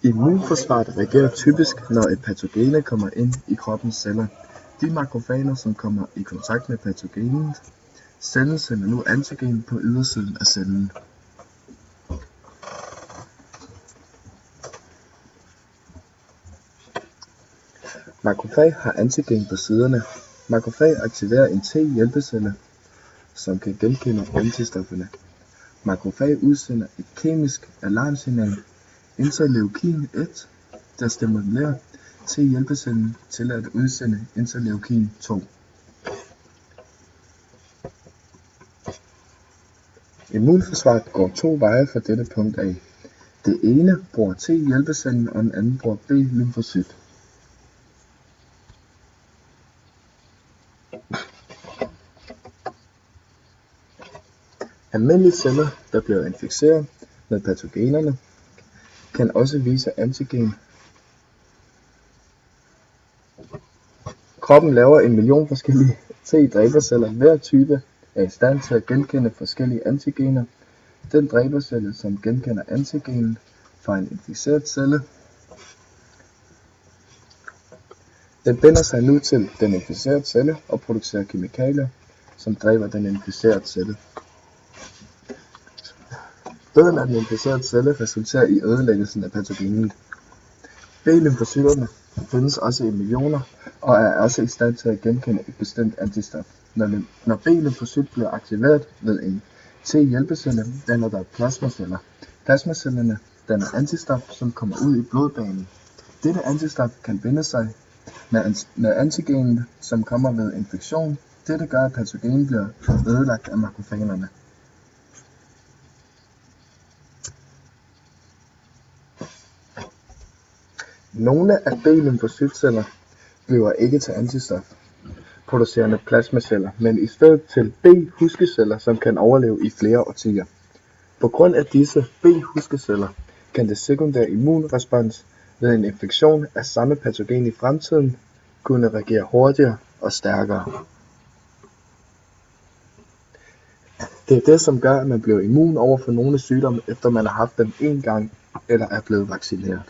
Immunforsvaret reagerer typisk, når et patogene kommer ind i kroppens celler. De makrofager, som kommer i kontakt med patogenet, cellen sender nu antigen på ydersiden af cellen. Makrofag har antigen på siderne. Makrofag aktiverer en T-hjælpecelle, som kan genkende antistofferne. Makrofag udsender et kemisk alarmsignal, interleukin 1, der stimulerer T-hjælpecellen til at udsende interleukin 2. Immunforsvaret går to veje fra dette punkt af. Det ene bruger T-hjælpecellen, og den anden bruger B-lymfocyt. Almindelige celler, der bliver inficeret med patogenerne, kan også vise antigen. Kroppen laver 1 million forskellige T-dræberceller. Hver type er i stand til at genkende forskellige antigener. Den dræbercelle, som genkender antigenet fra en inficeret celle, den binder sig nu til den inficerede celle og producerer kemikalier, som dræber den inficerede celle. Døden af den inficerede celle resulterer i ødelæggelsen af patogenet. B-lymfocytterne findes også i millioner og er også i stand til at genkende et bestemt antistof. Når B-lymfocyt bliver aktiveret ved en T-hjælpecelle, danner der plasmaceller. Plasmacellerne danner antistof, som kommer ud i blodbanen. Dette antistof kan binde sig med antigenet, som kommer ved infektion. Dette gør, at patogenet bliver ødelagt af makrofagerne. Nogle af B-lymfocytceller bliver ikke til antistof producerende plasmaceller, men i stedet til B-huskeceller, som kan overleve i flere årtier. På grund af disse B-huskeceller kan det sekundære immunrespons ved en infektion af samme patogen i fremtiden kunne reagere hurtigere og stærkere. Det er det, som gør, at man bliver immun over for nogle sygdomme, efter man har haft dem en gang eller er blevet vaccineret.